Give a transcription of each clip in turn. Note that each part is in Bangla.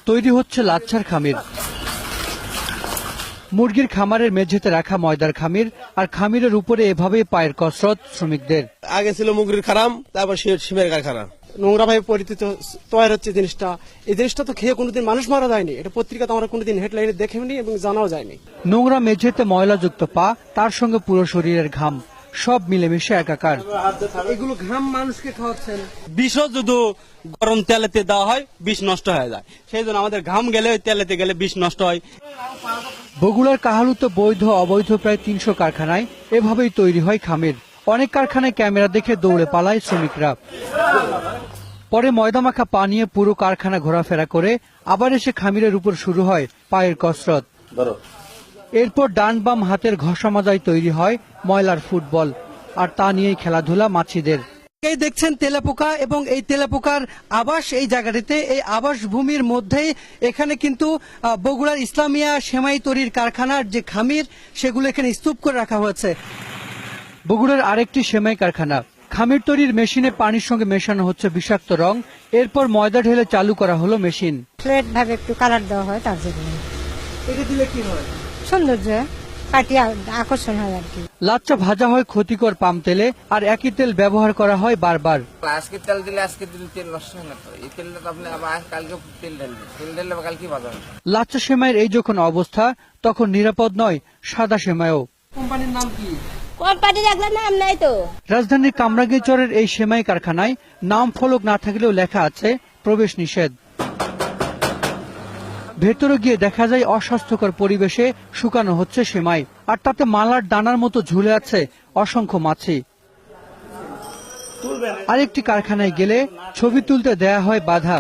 তৈরি হচ্ছে লাচ্ছার খামির। মুরগির খামারের মেঝেতে রাখা ময়দার খামির, আর খামিরের উপরে এভাবেই পায়ের কসরত শ্রমিকদের। আগে ছিল মুগরির খারাম, তারপর সিমের কারখানা। নোংরা ভাবে পরিচিত তৈরি হচ্ছে জিনিসটা। এই জিনিসটা তো খেয়ে কোনোদিন মানুষ মারা যায়নি, এটা পত্রিকাতে আমরা কোনোদিন হেডলাইনে দেখেনি এবং জানাও যায়নি। নোংরা মেঝেতে ময়লাযুক্ত পা, তার সঙ্গে পুরো শরীরের ঘাম, সব মিলেমিশে একাকার। এগুলো ঘাম মানুষকে খাওয়াচ্ছেন। বিষও যদি গরম তেলেতে দেওয়া হয় বিষ নষ্ট হয়ে যায়, সেই জন্য আমাদের ঘাম গেলে তেলেতে গেলে বিষ নষ্ট হয়। বগুড়ার কাহালুতে বৈধ অবৈধ প্রায় ৩০০ কারখানায় এভাবেই তৈরি হয় খামির। অনেক কারখানায় ক্যামেরা দেখে দৌড়ে পালায় শ্রমিকরা। পরে ময়দামাখা পা নিয়ে পুরো কারখানা ঘোরাফেরা করে আবার এসে খামিরের উপর শুরু হয় পায়ের কসরত। এরপর ডান বাম হাতের ঘষা মাজায় তৈরি হয় ময়লার ফুটবল, আর তা নিয়েই খেলাধুলা মাছিদের। এই দেখছেন তেলাপোকা, এবং এই তেলাপোকার আবাস এই জায়গাটিতে, এই আবাস ভূমির মধ্যেই এখানে কিন্তু বগুড়ার ইসলামিয়া সেমাই তৈরির কারখানার যে খামির, সেগুলো এখানে স্তূপ করে রাখা হয়েছে। বগুড়ার আরেকটি সেমাই কারখানা, খামির তৈরির মেশিনে পানির সঙ্গে মেশানো হচ্ছে বিষাক্ত রং। এরপর ময়দা ঢেলে চালু করা হলো মেশিন। ফ্ল্যাট ভাবে একটু কালার দেওয়া হয়, তার জন্য এটা দিলে কি হয়? সৌন্দর্য পাটি আকর্ষণ হয় আর কি। লাচ্চা ভাজা হয় ক্ষতিকর পাম তেলে, আর একই তেল ব্যবহার করা হয় বারবার। আজকে তেল দিলে আজকে দিলে তেল নষ্ট হয় না, তো এই তেলটা তো আপনি আবার কালকে তেল ঢালবে কালকে বাজাবে। লাচ্চা সেমাইয়ের এই যখন অবস্থা, তখন নিরাপদ নয় সাদা সেমাইও। কোম্পানির নাম কি? কোম্পানি রাখলে নাম নাই তো। রাজধানীর কামরাঙ্গীরচরের এই সেমাই কারখানায় নাম ফলক না থাকলেও লেখা আছে প্রবেশ নিষেধ। ভেতরে গিয়ে দেখা যায় অস্বাস্থ্যকর পরিবেশে শুকানো হচ্ছে সেমাই, আর তাতে মালার দানার মতো ঝুলে আছে অসংখ্য মাছি। আরেকটি কারখানায় গেলে ছবি তুলতে দেয়া হয় বাধা।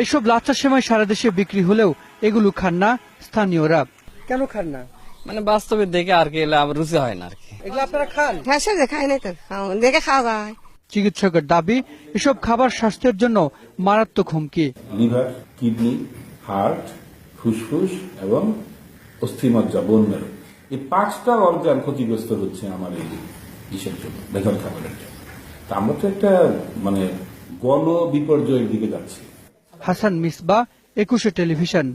এসব লাচ্চা সেমাই সারা দেশে বিক্রি হলেও এগুলো খান না স্থানীয়রা। কেন খান না? মানে বাস্তবে দেখে আর কি রুচি হয় না আর কি। এগুলো আপনারা খান? হ্যাঁ, সে খাই নাই তো, দেখে খাওয়া যায়। চিকিৎসকের দাবি, এসব খাবার স্বাস্থ্যের জন্য মারাত্মক হুমকি। লিভার, কিডনি, হার্ট, ফুসফুস এবং অস্থিমজ্জা, বোন মেরু, এই 5টা অর্গান ক্ষতিগ্রস্ত হচ্ছে আমার এই ইসের জন্য, বেতন খাবারের জন্য। তা আমরা তো একটা গণ বিপর্যয়ের দিকে যাচ্ছি। হাসান মিসবাহ, 21 টেলিভিশন।